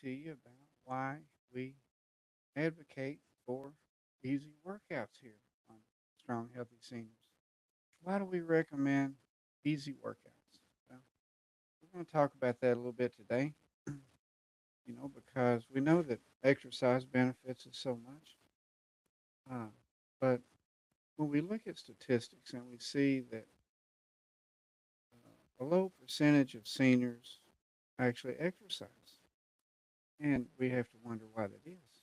to you about why we advocate for easy workouts here on Strong Healthy Seniors. Why do we recommend easy workouts? Well, we're going to talk about that a little bit today, because we know that exercise benefits us so much. Uh, but when we look at statistics and we see that a low percentage of seniors actually exercise, and we have to wonder why that is.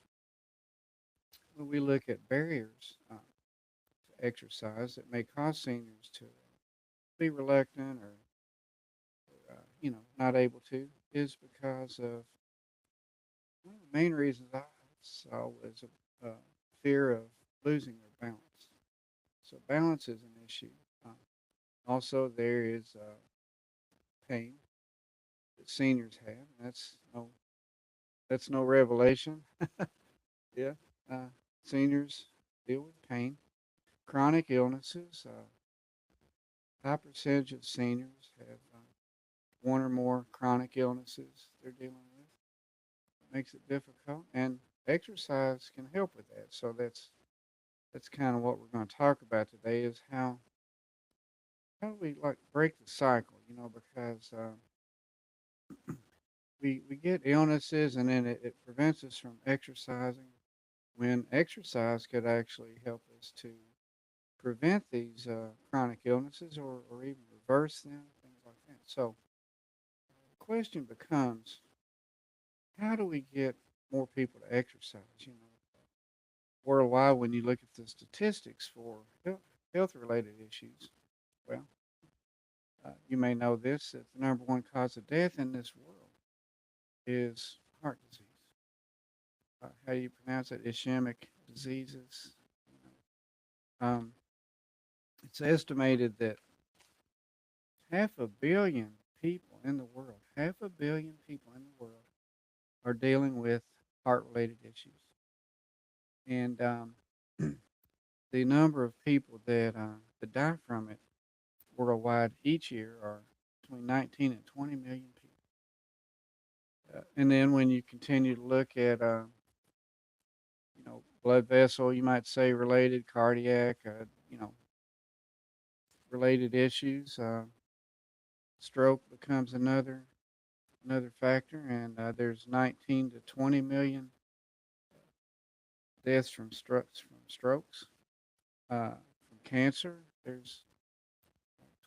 When we look at barriers to exercise that may cause seniors to be reluctant or not able to, is because of one of the main reasons I saw was a fear of losing their balance. So balance is an issue. Uh, Also, there is pain that seniors have. And that's no revelation. Yeah, uh, seniors deal with pain, chronic illnesses. High percentage of seniors have one or more chronic illnesses they're dealing with. It makes it difficult, and exercise can help with that. So that's kind of what we're going to talk about today is how do we like break the cycle, because we get illnesses and then it prevents us from exercising when exercise could actually help us to prevent these chronic illnesses or even reverse them, things like that. So the question becomes, how do we get more people to exercise? Worldwide, when you look at the statistics for health related issues, well, you may know this that the number one cause of death in this world is heart disease. How do you pronounce it? Ischemic diseases. You it's estimated that half a billion people in the world, half a billion people in the world, are dealing with heart related issues. And the number of people that die from it worldwide each year are between 19 and 20 million people. And then when you continue to look at, blood vessel, you might say related cardiac, related issues, stroke becomes another factor, and there's 19 to 20 million deaths from strokes, from cancer. There's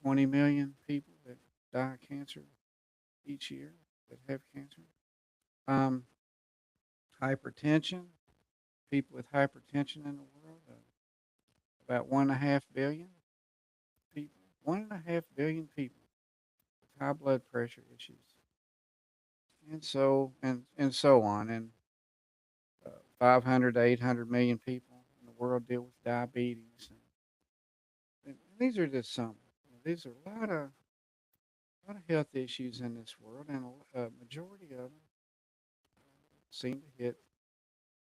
20 million people that die of cancer each year that have cancer. Um, Hypertension, people with hypertension in the world, about 1.5 billion people, 1.5 billion people with high blood pressure issues, and so on, and 500 to 800 million people in the world deal with diabetes, and these are just some. These are a lot of health issues in this world, and a majority of them seem to hit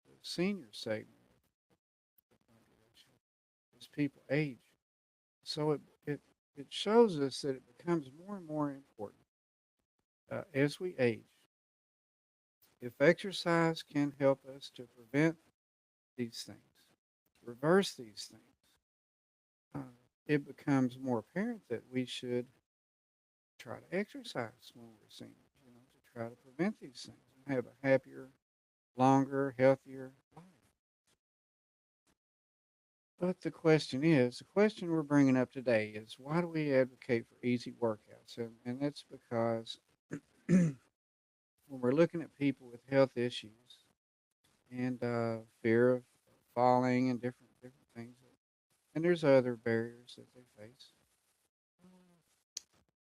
the senior segment of the population as people age. So it shows us that it becomes more and more important as we age. If exercise can help us to prevent these things, reverse these things, uh, it becomes more apparent that we should try to exercise when we're seniors, to try to prevent these things and have a happier, longer, healthier life. But the question we're bringing up today is why do we advocate for easy workouts? And that's because when we're looking at people with health issues and fear of falling and different things, and there's other barriers that they face,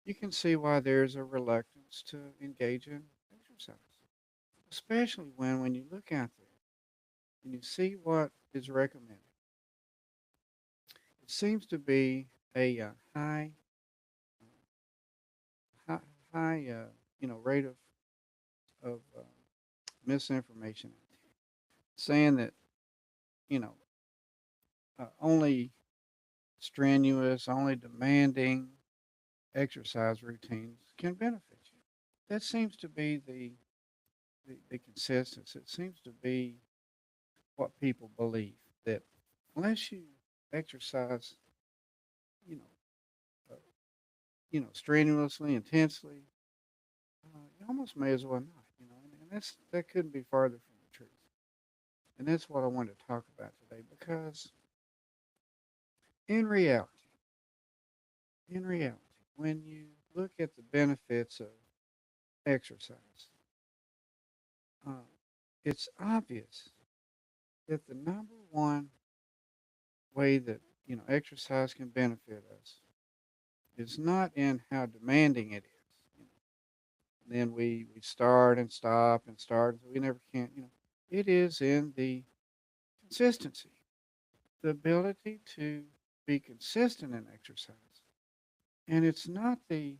you can see why there's a reluctance to engage in exercise, especially when you look out there and you see what is recommended. It seems to be a high, high rate of misinformation out there, saying that you know only strenuous, only demanding exercise routines can benefit you. That seems to be the consistency. It seems to be what people believe that unless you exercise, you know, uh, strenuously, intensely, you almost may as well not. And that couldn't be farther from the truth. And that's what I wanted to talk about today because in reality, in reality, when you look at the benefits of exercise, uh, it's obvious that the number one way that exercise can benefit us is not in how demanding it is. Then we start and stop and start. We never can. It is in the consistency, the ability to be consistent in exercise, and it's not the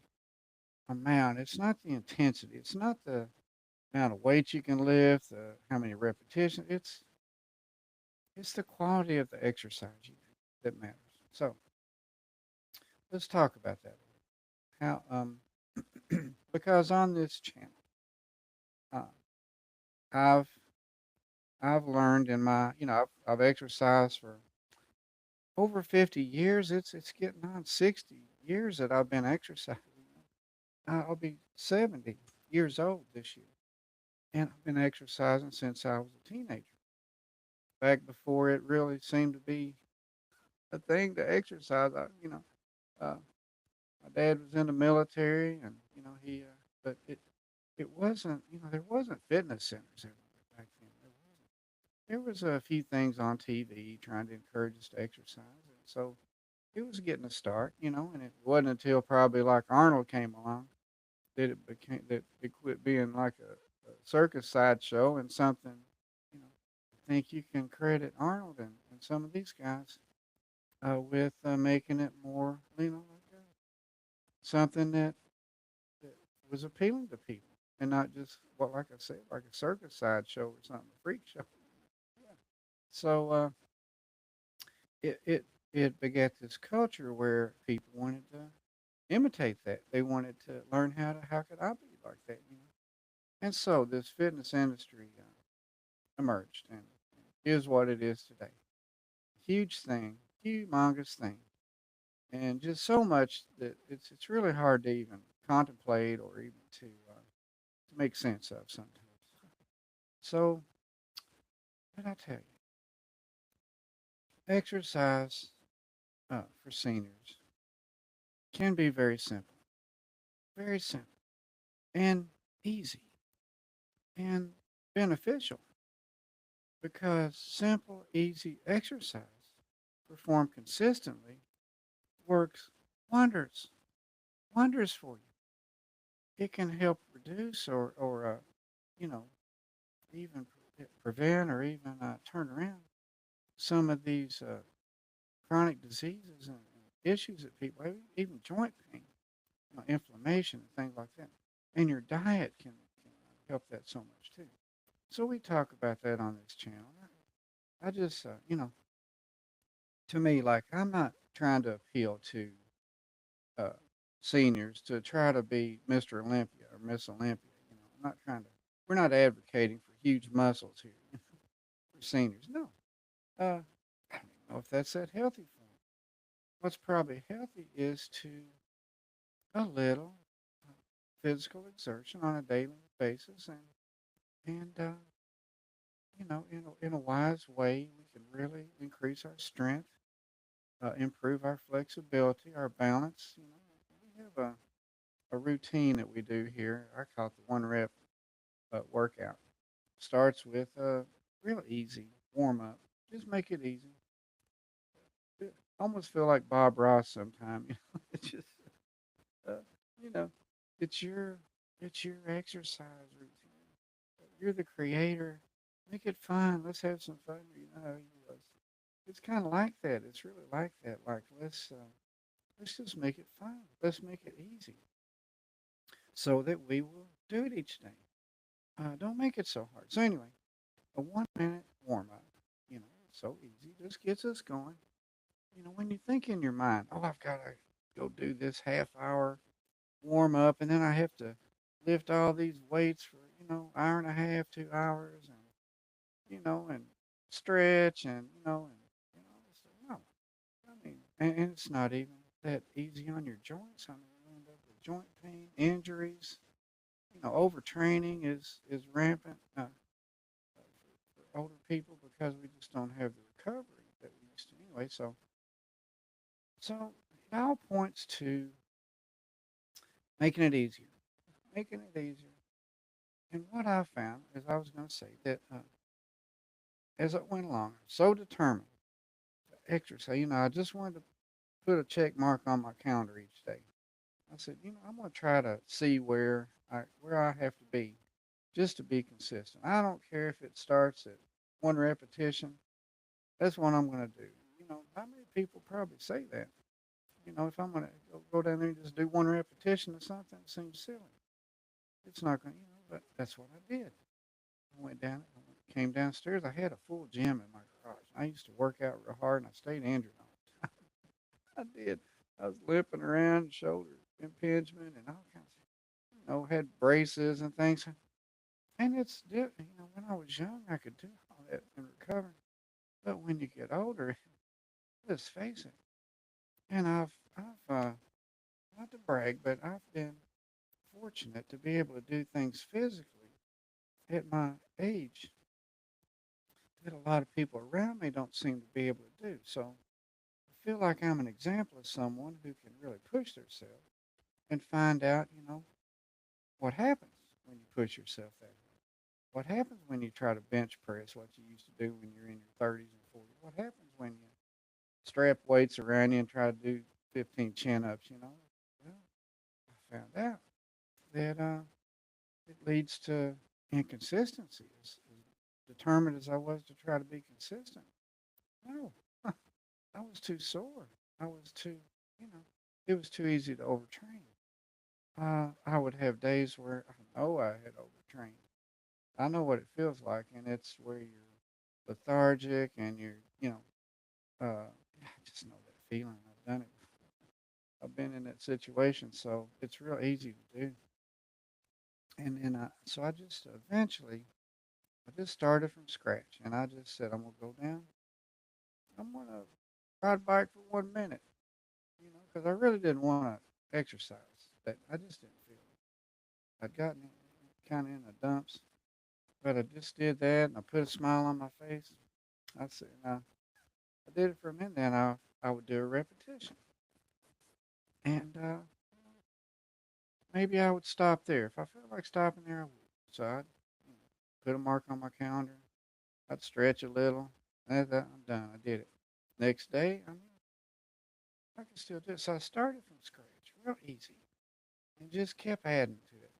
amount, it's not the intensity, it's not the amount of weight you can lift, how many repetitions. It's the quality of the exercise you do that matters. So let's talk about that. How because on this channel, uh, I've I've learned in my I've exercised for over 50 years. It's getting on 60 years that I've been exercising. I'll be 70 years old this year, and I've been exercising since I was a teenager. Back before it really seemed to be a thing to exercise. Uh, my dad was in the military, and but it wasn't. There wasn't fitness centers everywhere back then. There was a few things on TV trying to encourage us to exercise, and so it was getting a start. And it wasn't until probably like Arnold came along that it quit being like a circus sideshow and something. I think you can credit Arnold and some of these guys with making it more, like something that was appealing to people and not just like I said, like a circus sideshow or something, a freak show. Yeah. So it begat this culture where people wanted to imitate that. They wanted to learn how could I be like that. And so this fitness industry emerged and is what it is today. Huge thing, humongous thing, and just so much that it's really hard to even contemplate or even to make sense of sometimes. So, what I tell you, exercise for seniors can be very simple, and easy, and beneficial because simple, easy exercise performed consistently works wonders, wonders for you. It can help reduce or you know, even prevent or even turn around some of these chronic diseases and issues that people have, even joint pain, inflammation and things like that. And your diet can help that so much too. So we talk about that on this channel. I just, to me, like I'm not trying to appeal to uh, seniors to try to be Mr. Olympia or Miss Olympia. I'm not trying to. We're not advocating for huge muscles here for seniors. No, I don't even know if that's that healthy for them. What's probably healthy is to a little uh, physical exertion on a daily basis, and in a wise way, we can really increase our strength, improve our flexibility, our balance. We have a routine that we do here. I call it the one rep workout. Starts with a real easy warm up. Just make it easy. Almost feel like Bob Ross sometimes. It's just uh, you know, it's your exercise routine. You're the creator. Make it fun. Let's have some fun. It's kind of like that. It's really like that. Like let's just make it fun. Let's make it easy so that we will do it each day. Don't make it so hard. So anyway, a 1 minute warm up. It's so easy. Just gets us going. When you think in your mind, oh, I've got to go do this half hour warm up, and then I have to lift all these weights for hour and a half, 2 hours, and and stretch, and I said, no, I mean, and it's not even that easy on your joints. I mean, you end up with joint pain, injuries. Overtraining is rampant for older people because we just don't have the recovery that we used to anyway. So it all points to making it easier, making it easier. And what I found is I was going to say that as it went along, I was so determined to exercise. I just wanted to put a check mark on my calendar each day. I said, I'm going to try to see where I have to be just to be consistent. I don't care if it starts at one repetition. That's what I'm going to do. How many people probably say that? If I'm going to go down there and just do one repetition of something, it seems silly. It's not going to, but that's what I did. I went down, came downstairs. I had a full gym in my garage. I used to work out real hard, and I stayed injured all the time. I did. I was limping around, shoulder impingement, and all kinds of, had braces and things. And it's different. When I was young, I could do all that and recover. But when you get older, let's face it. And I've not to brag, but I've been fortunate to be able to do things physically at my age that a lot of people around me don't seem to be able to do. So I feel like I'm an example of someone who can really push themselves and find out, what happens when you push yourself that way. What happens when you try to bench press what you used to do when you're in your 30s and 40s? What happens when you strap weights around you and try to do 15 chin ups? Well, I found out that it leads to inconsistency. As determined as I was to try to be consistent, no, I was too sore. I was too, you know, it was too easy to overtrain. I would have days where I know I had overtrained. I know what it feels like, and it's where you're lethargic and I just know that feeling. I've done it. I've been in that situation, so it's real easy to do. And then so I just eventually, I just started from scratch, and I just said, I'm gonna go down. I'm gonna ride a bike for 1 minute, because I really didn't want to exercise. That I just didn't feel it. I'd gotten kind of in the dumps, but I just did that, and I put a smile on my face. I said, I did it for a minute, and I would do a repetition, and maybe I would stop there. If I felt like stopping there, I would. So I'd put a mark on my calendar. I'd stretch a little. I'm done. I did it. Next day, I can still do it. So I started from scratch, real easy, and just kept adding to it.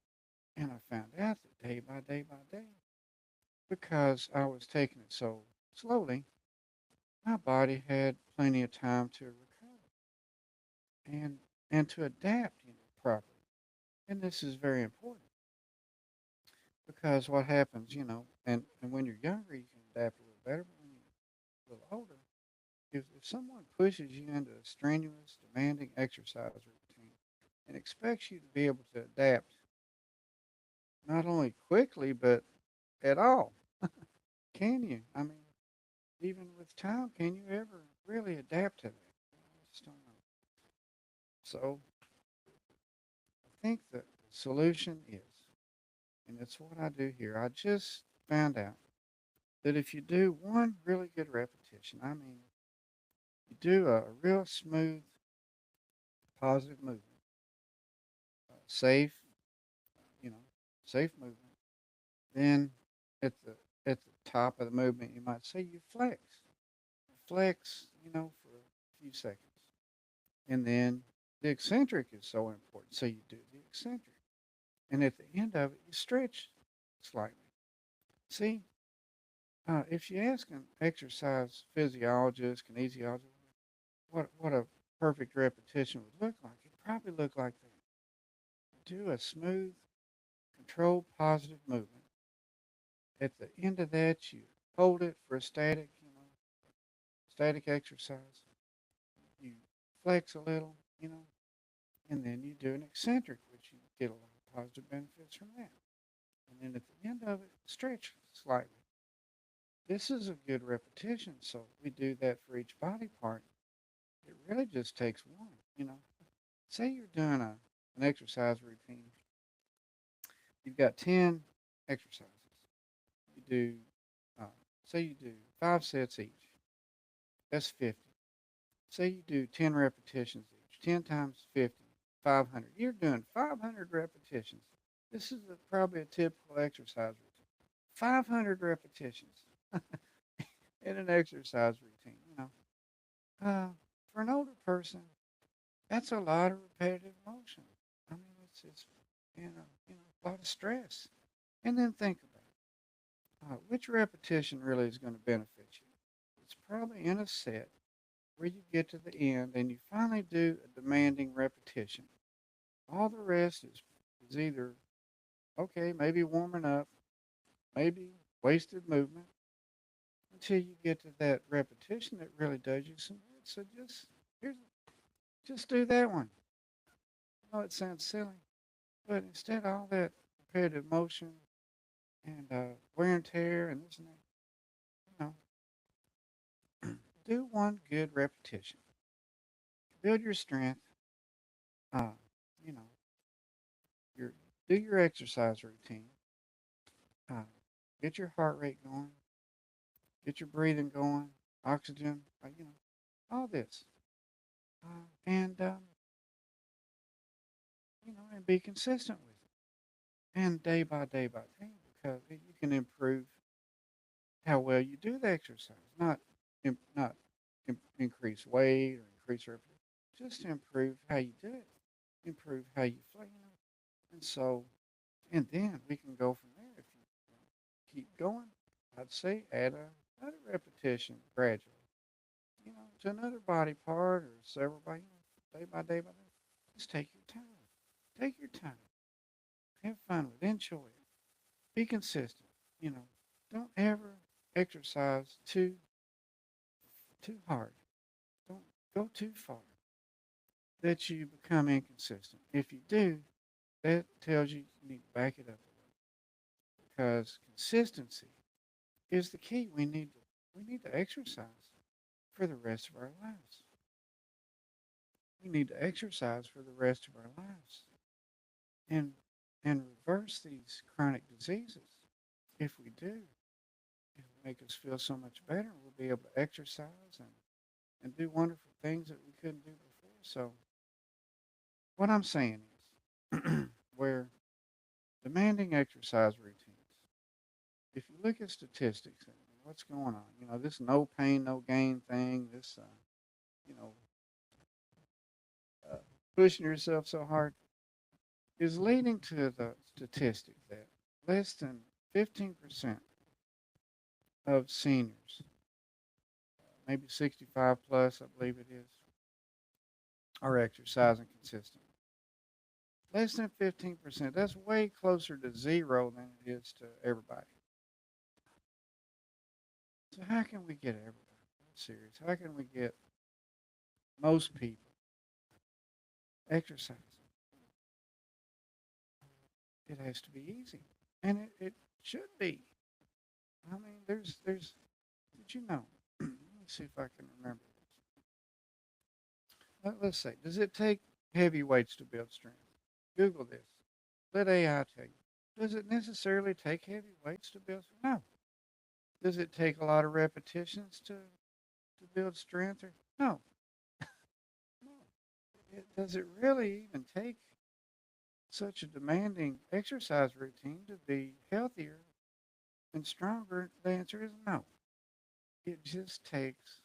And I found out that day by day by day, because I was taking it so slowly, my body had plenty of time to recover and to adapt, properly. And this is very important because what happens, and when you're younger, you can adapt a little better, but when you're a little older, if someone pushes you into a strenuous, demanding exercise routine and expects you to be able to adapt not only quickly, but at all, can you? I mean, even with time, can you ever really adapt to that? I just don't know. So I think the solution is, and it's what I do here, I just found out that if you do one really good repetition, I mean, you do a real smooth, positive movement, safe, you know, safe movement, then at the top of the movement, you might say you flex, for a few seconds, and then the eccentric is so important. So you do the eccentric, and at the end of it, you stretch slightly. See, if you ask an exercise physiologist, kinesiologist, what a perfect repetition would look like, it probably look like that. Do a smooth, controlled, positive movement. At the end of that, you hold it for a static exercise. You flex a little, and then you do an eccentric, which you get a lot of positive benefits from that. then at the end of it, stretch slightly. This is a good repetition, so we do that for each body part. It really just takes one. Say you're doing an exercise routine. You've got 10 exercises. You do, uh, say you do 5 sets each. That's 50. Say you do 10 repetitions each. 10 times 50, 500. You're doing 500 repetitions. This is probably a typical exercise routine. 500 repetitions in an exercise routine. For an older person, that's a lot of repetitive motion. I mean, it's a lot of stress. And then think about which repetition really is going to benefit you. It's probably in a set where you get to the end and you finally do a demanding repetition. All the rest is either okay, maybe warming up, maybe wasted movement until you get to that repetition that really does you some good. So here's just do that one. I know it sounds silly, but instead of all that repetitive motion and wear and tear and this and that, do one good repetition. Build your strength. Uh, you know, your do your exercise routine. Uh, get your heart rate going. Get your breathing going. Oxygen. All this. And be consistent with it. And day by day, because you can improve how well you do the exercise. Not increase weight or increase repetition. Just improve how you do it. Improve how you feel. And so, and then we can go from there. If you keep going, I'd say add another repetition gradually. To another body part or several day by day by day. Just take your time. Take your time. Have fun with it. Enjoy it. Be consistent. You know, don't ever exercise too hard. Don't go too far that you become inconsistent. If you do, that tells you need to back it up a little because consistency is the key. We need to exercise for the rest of our lives. We need to exercise for the rest of our lives and and reverse these chronic diseases. If we do, it'll make us feel so much better. We'll be able to exercise and do wonderful things that we couldn't do before. So what I'm saying is we're demanding exercise routines. If you look at statistics and what's going on, this no pain, no gain thing, this, you know, uh, pushing yourself so hard is leading to the statistic that less than 15% of seniors, maybe 65 plus, I believe it is, are exercising consistently. Less than 15%. That's way closer to zero than it is to everybody. So how can we get everybody? I'm serious. How can we get most people exercising? It has to be easy, and it should be. I mean, did you know? Let me see if I can remember this. Let's say, does it take heavy weights to build strength? Google this. Let AI tell you. Does it necessarily take heavy weights to build strength? No. Does it take a lot of repetitions to build strength? No. No. Does it really even take such a demanding exercise routine to be healthier and stronger? The answer is no. It just takes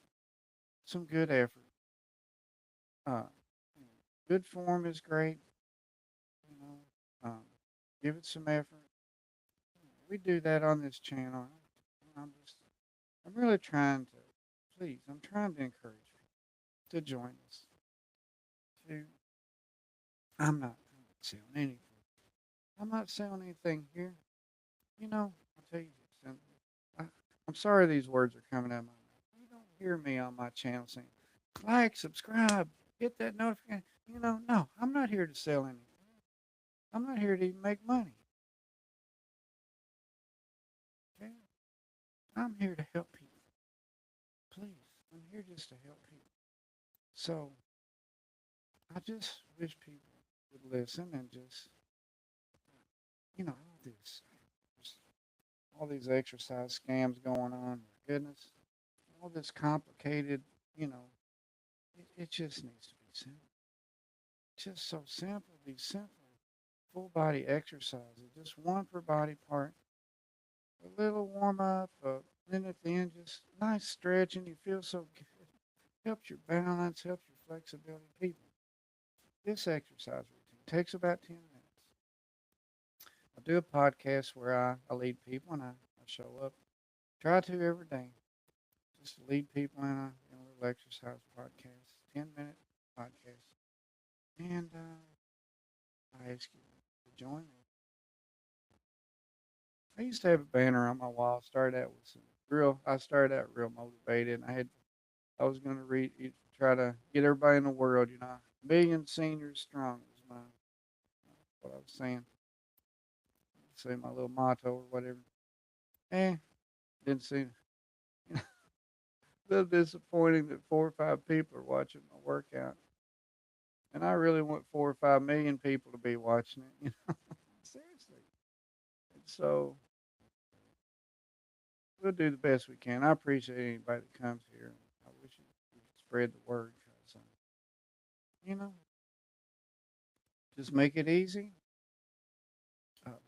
some good effort. Uh, good form is great. You know, give it some effort. We do that on this channel. I'm really trying to, please, I'm trying to encourage you to join us. To, I'm not selling anything. I'm not selling anything here. I'll tell you this, and I, I'm sorry these words are coming out of my mouth. You don't hear me on my channel saying, like, subscribe, hit that notification. No, I'm not here to sell anything. I'm not here to even make money. I'm here to help people. Please, I'm here just to help people. So I just wish people would listen and just, all this, there's all these exercise scams going on. My goodness, all this complicated, you know, it just needs to be simple. Just so simple. These simple full body exercises, just one per body part. A little warm up, then at the end, just nice stretching. You feel so good. Helps your balance, helps your flexibility. People, this exercise routine takes about 10 minutes. I do a podcast where I lead people and I show up. Try to every day. Just to lead people in a little exercise podcast, 10-minute podcast. And I ask you to join me. I used to have a banner on my wall. I started out real motivated. I was going to try to get everybody in the world, a million seniors strong was what I was saying. Say my little motto or whatever. Eh, didn't seem, you know, a little disappointing that 4 or 5 people are watching my workout. And I really want 4 or 5 million people to be watching it. Seriously. And so we'll do the best we can. I appreciate anybody that comes here. I wish you could spread the word because, you know, just make it easy.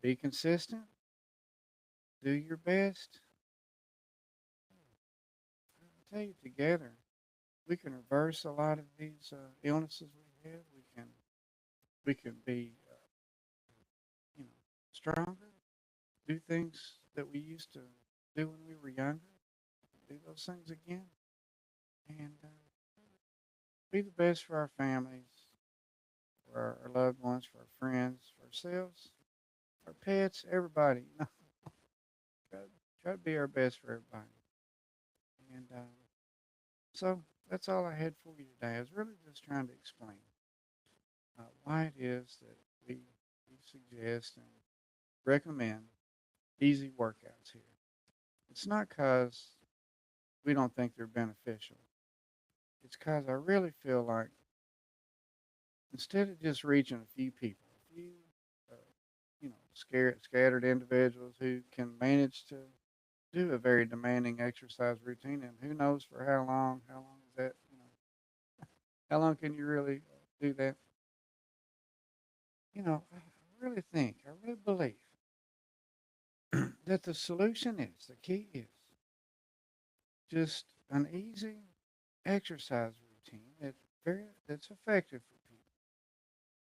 Be consistent. Do your best. I tell you, together we can reverse a lot of these illnesses we have. We can be, stronger. Do things that we used to do when we were younger. Do those things again, and be the best for our families, for our loved ones, for our friends, for ourselves, our pets, everybody. Try, try to be our best for everybody. And so that's all I had for you today. I was really just trying to explain why it is that we suggest and recommend easy workouts here. It's not because we don't think they're beneficial. It's because I really feel like instead of just reaching a few people, a few, uh, scattered individuals who can manage to do a very demanding exercise routine, and who knows for how long is that, how long can you really do that? I really believe that the solution is, the key is just an easy exercise routine that's effective for people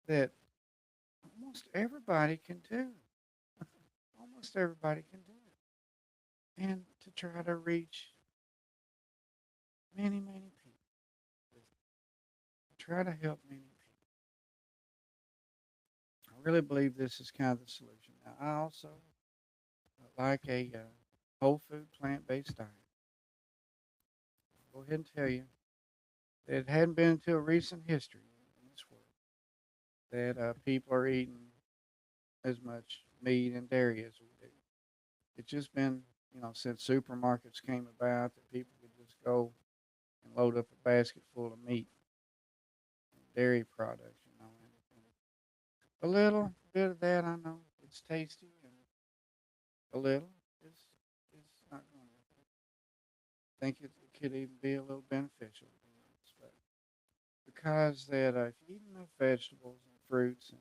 that almost everybody can do. Almost everybody can do it. And to try to reach many, many people. Try to help many people. I really believe this is kind of the solution. Now, I also like a whole food plant based diet. I'll go ahead and tell you that it hadn't been until recent history in this world that people are eating as much meat and dairy as we do. It's just been, since supermarkets came about, that people could just go and load up a basket full of meat and dairy products, and a little bit of that, I know it's tasty, and a little is not going to think it could even be a little beneficial, to be honest. But because that if you eat enough vegetables and fruits and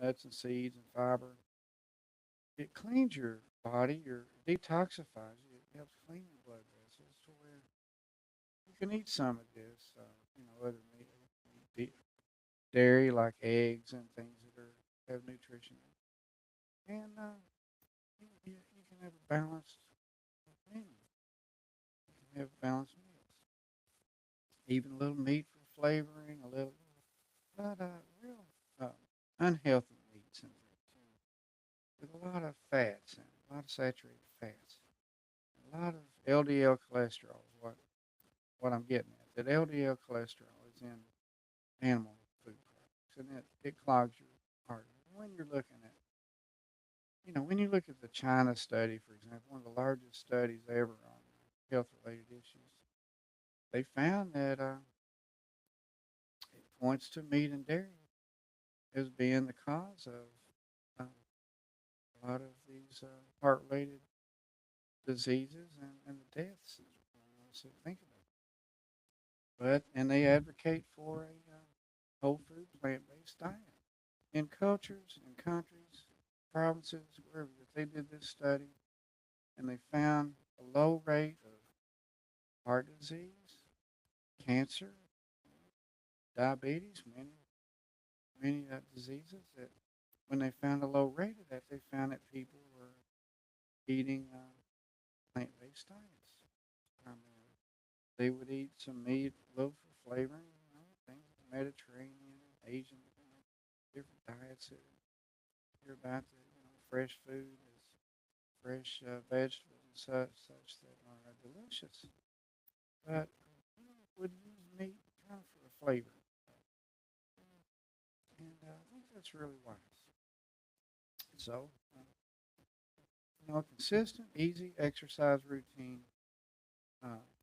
nuts and seeds and fiber, it cleans your body, detoxifies you. It helps clean your blood vessels to where you can eat some of this, other meat, dairy like eggs and things that have nutrition in it. And you can have a balanced menu. You can have balanced meals. Even a little meat for flavoring, a little, but real uh, unhealthy meats in there too, with a lot of fats and a lot of saturated fats, a lot of LDL cholesterol is what I'm getting at. That LDL cholesterol is in animal food products, and it clogs your arteries. When you're looking when you look at the China study, for example, one of the largest studies ever health-related issues. They found that it points to meat and dairy as being the cause of a lot of these heart-related diseases and the deaths. So think about it. And they advocate for a whole food, plant-based diet. In cultures, in countries, provinces, wherever they did this study, and they found a low rate of heart disease, cancer, diabetes, many diseases that when they found a low rate of that, they found that people were eating plant-based diets primarily. They would eat some meat, low for flavoring, things Mediterranean, Asian, different diets that you're about to, fresh food, is fresh vegetables and such that are delicious. But would use meat kind of for a flavor, and I think that's really wise. So, consistent, easy exercise routine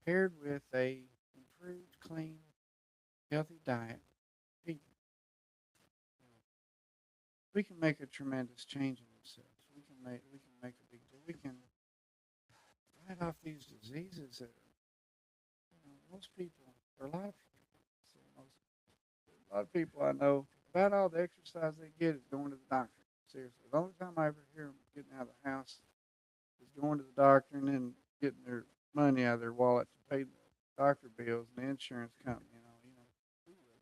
paired with a improved, clean, healthy diet, we we can make a tremendous change in themselves. We can make a big deal. We can fight off these diseases that most people, or a lot of people, a lot of people I know, about all the exercise they get is going to the doctor. Seriously, the only time I ever hear them getting out of the house is going to the doctor and then getting their money out of their wallet to pay the doctor bills and the insurance company.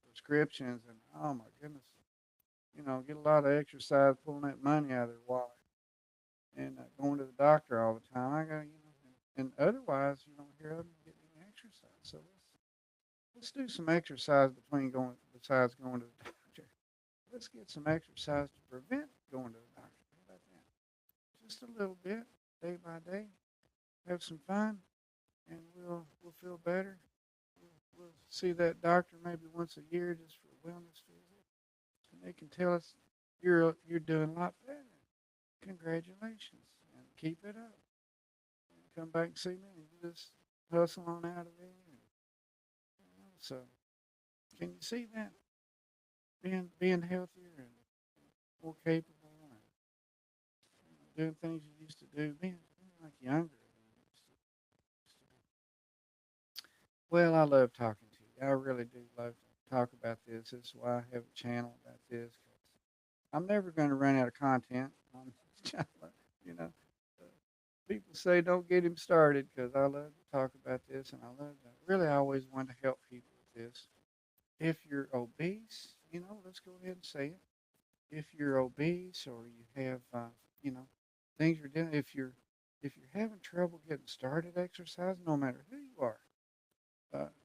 Prescriptions, and oh my goodness, get a lot of exercise pulling that money out of their wallet and going to the doctor all the time. I got and otherwise you don't hear of them getting any exercise. So let's do some exercise between going besides going to the doctor. Let's get some exercise to prevent going to the doctor. How about that? Just a little bit, day by day. Have some fun, and we'll feel better. We'll see that doctor maybe once a year just for a wellness visit, and they can tell us you're doing a lot better. Congratulations, and keep it up. And come back and see me, and you just hustle on out of there. So, can you see that being healthier and more capable and doing things you used to do, being like younger than you used to be. Well, I love talking to you. I really do love to talk about this. This is why I have a channel about this. 'Cause I'm never going to run out of content on this channel. You know, uh, people say don't get him started because I love to talk about this, and I love to really I always want to help people with this. If you're obese, let's go ahead and say it. If you're obese or you have, you know, things you're doing, if you're having trouble getting started exercise, no matter who you are,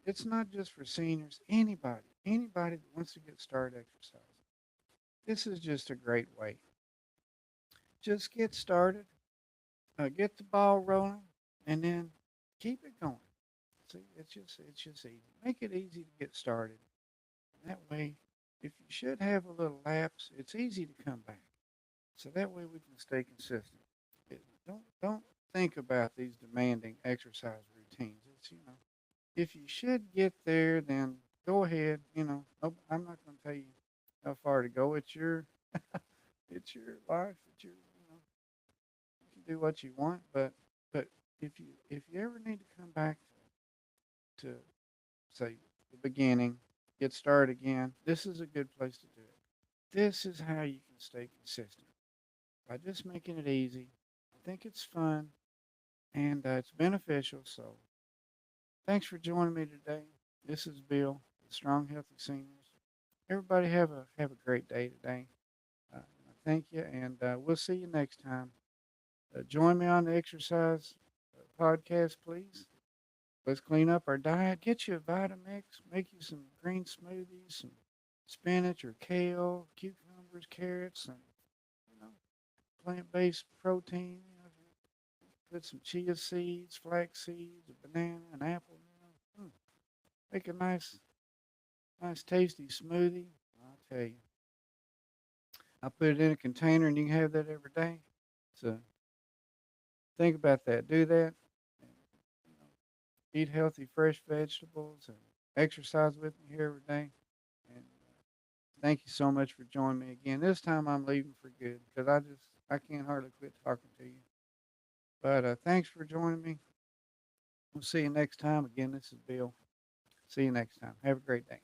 it's not just for seniors. Anybody that wants to get started exercise, this is just a great way. Just get started, get the ball rolling, and then keep it going. See, it's just easy. Make it easy to get started. That way, if you should have a little lapse, it's easy to come back. So that way we can stay consistent. Don't think about these demanding exercise routines. It's if you should get there, then go ahead. I'm not going to tell you how far to go. It's your life. It's your you can do what you want. But if you ever need to come back to say the beginning, get started again, this is a good place to do it. This is how you can stay consistent by just making it easy. I think it's fun and it's beneficial. So thanks for joining me today. This is Bill with Strong Healthy Seniors. Everybody have a great day today. Thank you, and we'll see you next time. Join me on the exercise podcast, please. Let's clean up our diet. Get you a Vitamix. Make you some green smoothies, some spinach or kale, cucumbers, carrots, and you know, plant-based protein. Put some chia seeds, flax seeds, a banana, an apple. Make a nice, tasty smoothie. I'll tell you. I put it in a container, and you can have that every day. So think about that. Do that. eat healthy, fresh vegetables and exercise with me here every day. And thank you so much for joining me again. This time I'm leaving for good because I can't hardly quit talking to you. But thanks for joining me. We'll see you next time. Again, this is Bill. See you next time. Have a great day.